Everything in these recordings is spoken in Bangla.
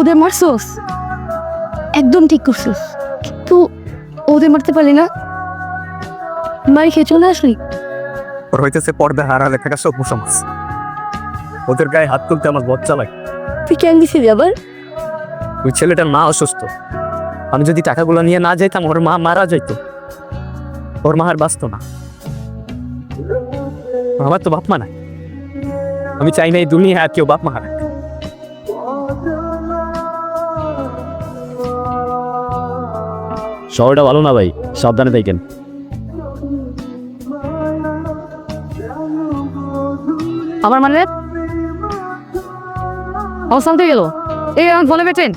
ওদের মারছস? একদম ঠিক করছিস, কিন্তু ওদের মারতে পারলি না, মারি খেয়ে চলে আসলি। ওর হইতেছে পর্দা হারালে থাকা সব সমাজ। ওদের গায়ে হাত তুলতে আমার লজ্জা লাগে। তুই কেন দিছিলি আবার? ওই ছেলেটার মা অসুস্থ, আমি যদি টাকাগুলো নিয়ে না যাইতাম ওর মা মারা যাইত। ওর মা আর বাঁচত না। আমার তো বাপ মা নাই, আমি চাই না এই দুনিয়া আর কেউ বাপ মা হারাক। শহরটা ভালো না ভাই, সাবধানে থাকেন। আমার মানে অবস্থান গেল এই আমার ফোনে পেটেন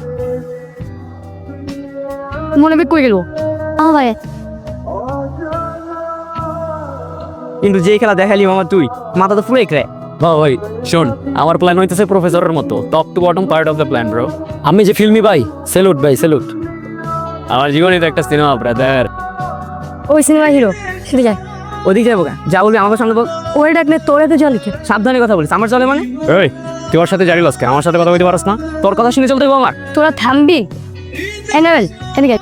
মনে বেগ কই গেল ভাই। কিন্তু যে খেলা দেখালি মামা তুই, মাথা তো ফুলে খেয়ে। ভাই শোন, আমার প্ল্যান হইতেছে প্রফেসরের মতো, top to bottom part of the plan bro. আমি যে ফিল্মি ভাই, স্যালুট ভাই স্যালুট। আমার জীবনে তো একটা সিনেমা ব্রাদার। ওই সিনেমা হিরো সেটা যায় ওদিকে যাবো কেন? যা বলবি আমাকে সামনে বল। ওরে ডাকলে তোরে তো জলে খেয়ে সাবধানে কথা বলিস। আমার চলে মানে? এই তুই ওর সাথে জারি লস কেন? আমার সাথে কথা বলতে পারস না? তোর কথা শুনে চলতে হবে আমার। তোরা থামবি? এনাবেল এদিকে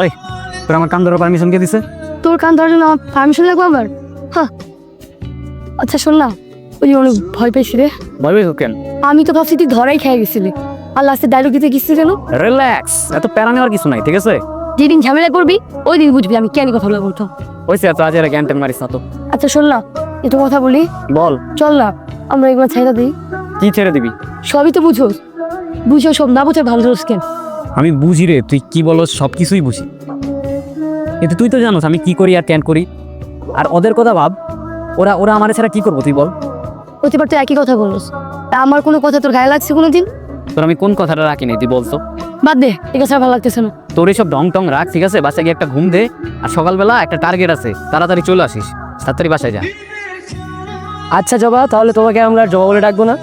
ওই তোর আমার কান ধরার পারমিশন কে দিছে? তোর কান ধরার জন্য আমার পারমিশন লাগবে আমার? হ্যাঁ আচ্ছা শোন না, ওই যে অনেক ভয় পেয়েছি রে। ভয় পেয়েছো কেন? আমি তো ভাবছি তুই ধরাই খেয়ে গেছিলি, আর লাস্টে ডায়লগ দিতে গেছিলি কেন? রিল্যাক্স, এত প্যারা নেওয়ার কিছু নাই, ঠিক আছে? যেদিন ঝামেলা করবি ওই দিন বুঝবি আমি কেন কথা বলতো। ওইসে এত আজ এর জ্ঞান টেন মারিস না তো। আচ্ছা শোন না, একটু কথা বলি। বল। চল না আমরা এগুলো ছেড়ে দিই। কি ছেড়ে দিবি? সবই তো বুঝোস, বুঝো সব না বুঝে ভালো দোষ কেন? আমি বুঝি রে, তুই কি বলস সব কিছুই বুঝি, কিন্তু তুই তো জানোস আমি কি করি আর কেন করি। আর ওদের কথা ভাব, ওরা ওরা আমার ছাড়া কি করবো তুই বল? প্রতিবার তো একই কথা বলোস, তা আমার কোনো কথা তোর গায়ে লাগছে কোনোদিন? তোর আমি কোন কথাটা রাখিনি তুই বলতো? বাদ দে, ঠিক আছে ভালো লাগতেছে না। তোর এইসব ঢং টং রাখ, ঠিক আছে? বাসায় গিয়ে একটা ঘুম দে, আর সকালবেলা একটা টার্গেট আছে, তাড়াতাড়ি চলে আসিস, তাড়াতাড়ি বাসায় যা। আচ্ছা জবা, তাহলে তোমাকে আমরা আর জবা বলে ডাকবো না।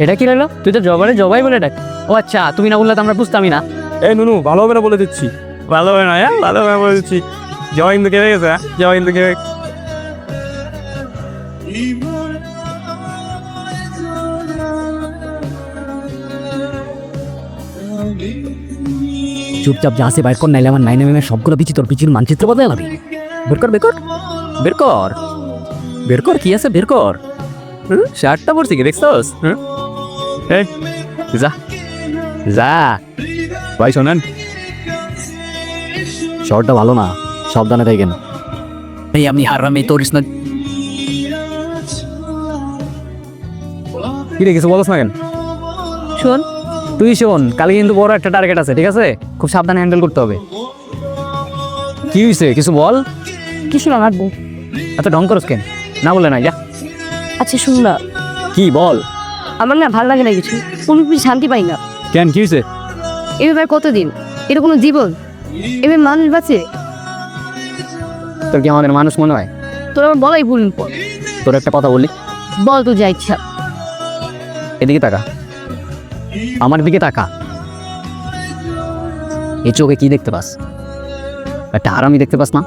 এটা কি রইলো? তুই তো জবারে জবাই বলে ডাক। ও আচ্ছা, তুমি না বললে তো আমরা বুঝতামই না। এই নুনু, ভালো হবে না বলে দিচ্ছি। ভালো হবে না, ভালো হবে বলে দিচ্ছি। জবা কিন্তু কে গেছে, জবা কিন্তু কে। চুপচাপ যা আছে বাইর কর, নাইলে আমার 9mm সবগুলো পিছি তোর পিছির মানচিত্র বদলে যাবি। বের কর বের কর বের কর বের কর, কি আছে বের কর। শার্টটা পরছি কি দেখছস? এই যা যা। ভাই শোনেন, শর্টটা ভালো না, সাবধানে থাকেন। এই আপনি হারামে তোরিস না। কি রেখেছো বলছ না কেন? শোন, তুই শোন, কালকে কিন্তু বড় একটা টার্গেট আছে, ঠিক আছে? খুব সাবধানে হ্যান্ডেল করতে হবে। কি হয়েছে কিছু বল। কিছু না রাখবো। এত ঢং করস কেন? না বলে না, যা। আচ্ছা শুন না, কি বল। আমার না ভালো লাগে না কিছু, কোনো কিছু শান্তি পাই না। কেন কি হয়েছে? এবার কতদিন এটা কোনো জীবন? এবার মানুষ বাঁচে? তোর কি আমাদের মানুষ মনে হয়? তোর আমার বলাই ভুল। তোর একটা কথা বলি, বল তো যা ইচ্ছা। এদিকে তাকা, আমার দিকে তাকা। এই চোখে কি দেখতে পাস? একটা হারামি দেখতে পাস না?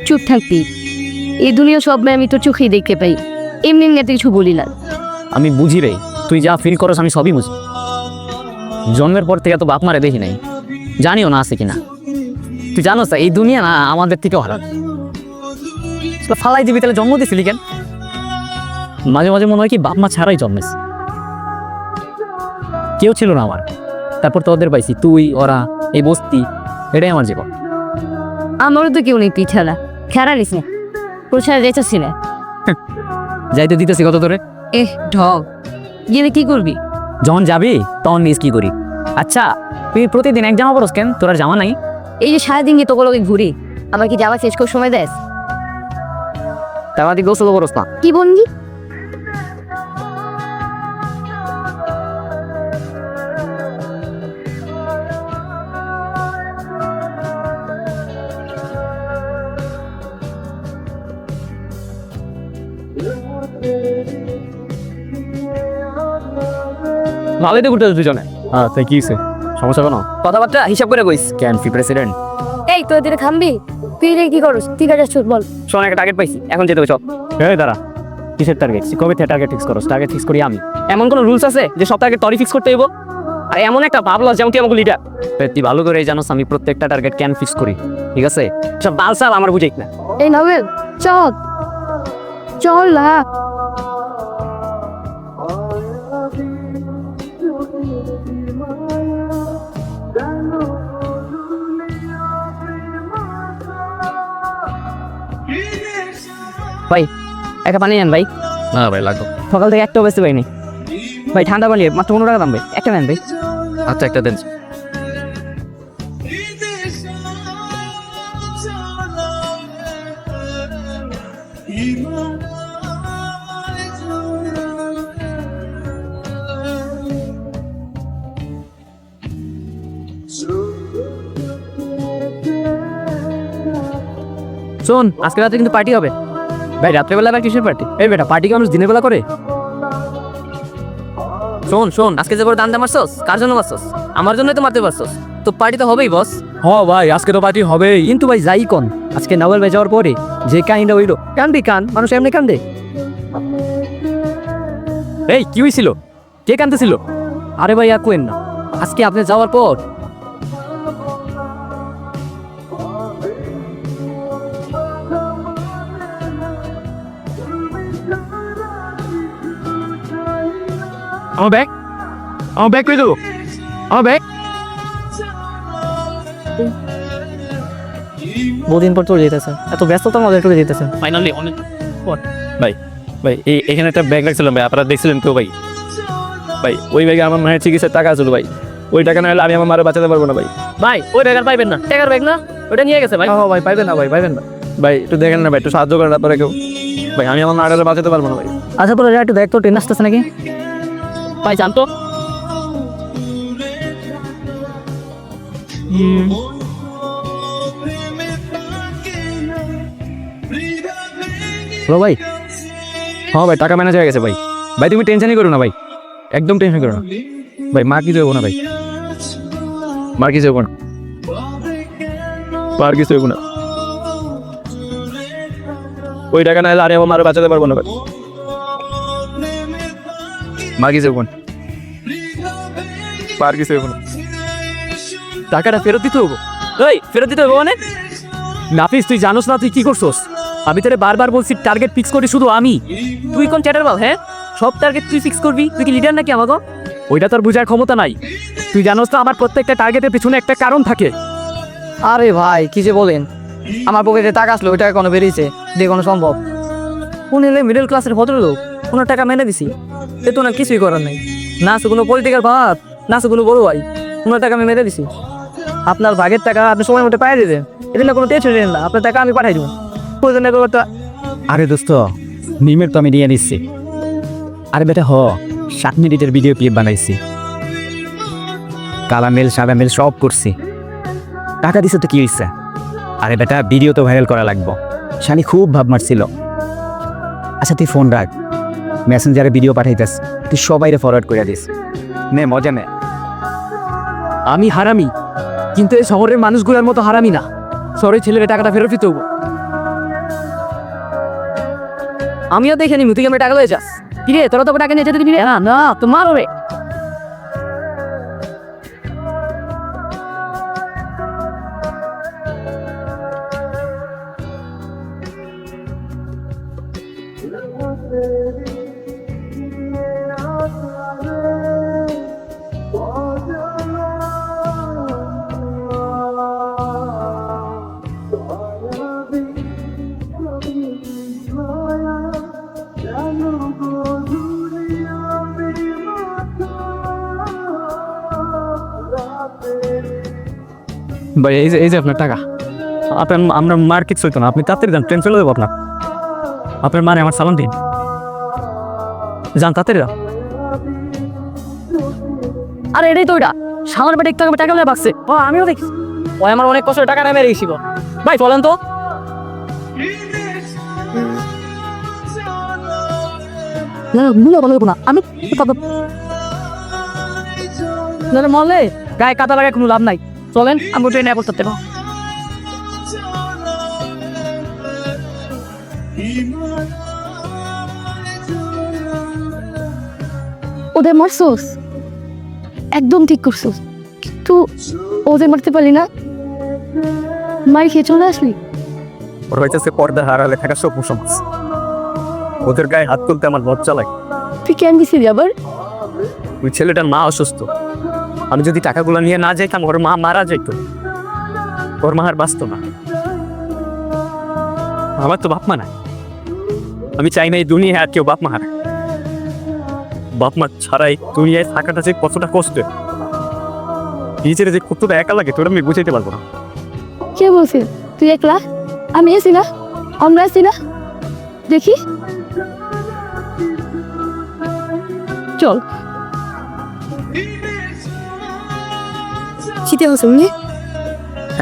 চুপ থাকবি, এই দুনিয়া সব মেয়ে আমি তোর চোখেই দেখতে পাই, এমনি এমনি এত কিছু বলি না। আমি বুঝি রে, তুই যা ফিল করস আমি সবই বুঝি। জন্মের পর থেকে তো বাপ মারে দেখি নাই, জানিও না আছে কিনা। তুই জানোস এই দুনিয়া না আমাদের থেকেও হারাম। ফালাই দিবি তাহলে জন্ম দিছিলি কেন? মাঝে মাঝে মনে হয় কি বাপ মা ছাড়াই জন্মেছি, কেউ ছিল না আমার। তারপর তোদের পাইছি, তুই ওরা এই বস্তি, এটাই আমার জীবন। আমারও তো কেউ নেই পিছালা, খেরা নিস না, প্রচার রেচাচ্ছি না। যাইতে দিতেছি কত তোরে। ঢং গেলে কি করবি? যখন যাবি তখন নিস কি করি। আচ্ছা তুই প্রতিদিন এক জামা পরস কেন? তোর আর জামা নাই? এই যে সারাদিন গিয়ে তোকে ঘুরি, আমার কি জামা শেষ করে সময় দেয়? তার মাঝে গোসল পরস না? কি বললি? ভালোই তো ঘুরতে দুজনে। হ্যাঁ তাই কি হয়েছে? সমস্যা কেন? কথাবার্তা হিসাব করে কইস। কেন ফি প্রেসিডেন্ট? এই তোর দিকে খামবি? তুই রে কি করস? ঠিক আছে চল বল। শোন, একটা টার্গেট পাইছি, এখন যেতে হবে, চল। এই দাঁড়া, কিসের টার্গেট? কবে থেকে টার্গেট ফিক্স করো? টার্গেট ফিক্স করি আমি। এমন কোনো রুলস আছে যে সব টার্গেট তরি ফিক্স করতে হইব? আর এমন একটা ভাবলো যেমন তুই আমাকে লিডার, তুই ভালো করে জানোস আমি প্রত্যেকটা টার্গেট কেন ফিক্স করি, ঠিক আছে? সব বালসাল আমার বুঝাইক না। এই নাবেল চল চল না। ভাই একটা পানি নেন ভাই। না ভাই লাগবে। সকাল থেকে একটাও বেচতে পাইনি ভাই। ঠান্ডা পানি মাত্র 15 টাকা দাম ভাই, একটা নেন ভাই। আচ্ছা একটা দেন। শোন, আজকে রাতে কিন্তু পার্টি হবে ভাই। রাত্রেবেলা আবার কিসের পার্টি? এই বেটা, পার্টি কি মানুষ দিনের বেলা করে? শোন শোন, আজকে যে বড় দান্দা মারছস, কার জন্য মারছস? আমার জন্যই তো মারতে পারছস। তো পার্টি তো হবেই বস। ভাই আজকে তো পার্টি হবেই। কিন্তু ভাই যাই কোন, আজকে নাওয়েল ভাই যাওয়ার পরে যে কাহিনীটা হইলো, কানবি কান, মানুষ এমনি কান্দে। এই কি হয়েছিল? কে কান্দতেছিল? আরে ভাই আর কোয়েন না, আজকে আপনি যাওয়ার পর আমার ব্যাগ কই দেবো? আমার ব্যাগ বহুদিন পর চলে যেতেছে, এত ব্যস্ততা মজা করে যেতেছে। ফাইনালি অনেক ভাই ভাই এখানে একটা ব্যাগ রাখছিলাম ভাই, আপনারা দেখছিলেন তো ভাই? ভাই ওই ব্যাগে আমার মায়ের চিকিৎসার টাকা ছিল ভাই। ওই টাকা না হলে আমি আমার মারে বাঁচাতে পারবো না ভাই। ভাই ওই ব্যাগ আর পাইবেন না, টাকার ব্যাগ না, ওটা নিয়ে গেছে ভাই। ভাই পাইবেন না, পাইবেন না ভাই। একটু দেখেন না ভাই, একটু সাহায্য করেন আপনারা কেউ ভাই। আমি আমার মারে বাঁচাতে পারবো না ভাই। আচ্ছা পরে একটু দেখ তো, ট্রেন আসতেছে নাকি ভাই, জানতো। হ্যালো ভাই। হ্যাঁ ভাই টাকা ম্যানেজ হয়ে গেছে ভাই। ভাই তুমি টেনশনই করো না ভাই, একদম টেনশন করো না ভাই। মার কিছু হবো না ভাই, মার কিছু হবো না, মার কিছু হবো না। ওই টাকা না হলে আরে আমার মারে বাঁচাতে পারবো না ভাই। মার কিছু হবো না, মার কিছু হবো না। টাকাটা ফেরত দিতে হবো? এই ফেরত দিতে হবো মানে? নাফিস তুই জানোস না তুই কি করছস? আমি তোরে বারবার বলছি টার্গেট ফিক্স করি শুধু আমি, তুই কোন চ্যাটার বল? হ্যাঁ, সব টার্গেট তুই ফিক্স করবি? তুই কি লিডার নাকি আমাকে? ওইটা তোর বোঝার ক্ষমতা নাই। তুই জানোস না আমার প্রত্যেকটা টার্গেটের পিছনে একটা কারণ থাকে। আরে ভাই কি যে বলেন, আমার পকেটে টাকা আসলো, ওই টাকা কোনো বেরিয়েছে দিয়ে কোনো সম্ভব? উনি মিডল ক্লাসের ভদ্রলোক, ওনার টাকা মেনে দিছি, এ তো না কিছুই করার নাই। না আছে কোনো পলিটিক্যাল ভাব, না আছে কোনো বড় ভাই, ওনার টাকা আমি মেনে দিছি। আপনার ভাগের টাকা আপনি সময় মতো পাঠিয়ে দেবেন, এটা না কোনো টেনশন নেন না, আপনার টাকা আমি পাঠাই দেবো। আরে দোস্ত, মিমের তো আমি নিয়ে নিচ্ছি। আরে বেটা 7 মিনিটের ভিডিও ক্লিপ বানাইছি, কালা মেল সাদা মেল সব করছি। টাকা দিছে তো কি হয়েছে? আরে বেটা ভিডিও তো ভাইরাল করা লাগবো। শানি খুব ভাব মারছিল। আচ্ছা তুই ফোন রাখ, মেসেঞ্জারে ভিডিও পাঠাইতেস, তুই সবাইরে ফরওয়ার্ড করে দিস। নে মজা নে। আমি হারামি, কিন্তু এই শহরের মানুষগুলোর মতো হারামি না। শহরের ছেলেরা টাকাটা ফেরত দিতে হবো। আমিও দেখে নিবি, তুই আমার টাকা লয়ে যাস। কি রে, তোরা তো টাকা নিয়ে যেতে দিবি না? না তোমার হবে। ভাই এই যে আপনার টাকা। আপনার আমরা মার কিছু হইতো না, আপনি তাড়াতাড়ি যান, ট্রেন চলে দেবো আপনার। আপনার মানে আমার সালাম দিন, যান তাড়াতাড়ি যান। আরে এটাই তো ওইটা, সামনে বেটা একটু আগে টাকা লয়ে ভাগছে। আমিও দেখছি, ওই আমার অনেক কষ্ট টাকা নেমে রেখেছিল। ভাই চলেন তো। আমি মলে গায়ে কাটা লাগায় কোনো লাভ নাই। চলেন আমি ট্রেনে করতে দেবো। ওদের মারছোস, একদম ঠিক করছোস, কিন্তু ওদের মারতে পারলি না, মার খেয়ে চলে আসলি। ওর হইতেছে পর্দা হারালে থাকা সব সমাজ, ওদের গায়ে হাত তুলতে আমার লজ্জা লাগে। তুই কেন দিছিলি আবার? ওই ছেলেটার মা অসুস্থ, আমি যদি টাকাগুলো নিয়ে না যাইতাম ওর মা মারা যাইতো, ওর মা আর বাঁচত না। আমার তো বাপ মা নাই, আমি চাই না এই দুনিয়ায় আর কেউ বাপ মা হারায়। বাপ মা ছাড়াই দুনিয়ায় থাকাটা যে কতটা কষ্ট, নিজের যে কতটা একা লাগে তোর আমি বুঝাইতে পারবো না। কে বলছে তুই একলা? আমি আছি না, আমরা আছি না, দেখি চল। শীতে হচ্ছে উনি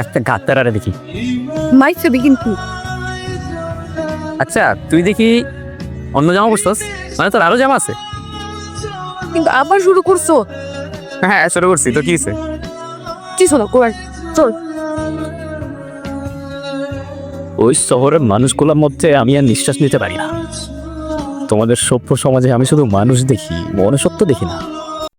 একটা গাত্তারারে দেখি। মাইক ছবি কিন্তু। আচ্ছা তুই দেখি অন্য জামা পরছস, মানে তোর আরো জামা আছে? কিন্তু আবার শুরু করছো? হ্যাঁ শুরু করছি, তো কি হয়েছে? কি শোনো কর, চল। ওই শহরের মানুষগুলোর মধ্যে আমি আর নিঃশ্বাস নিতে পারি না। তোমাদের সভ্য সমাজে আমি শুধু মানুষ দেখি, মনুষ্যত্ব দেখি না।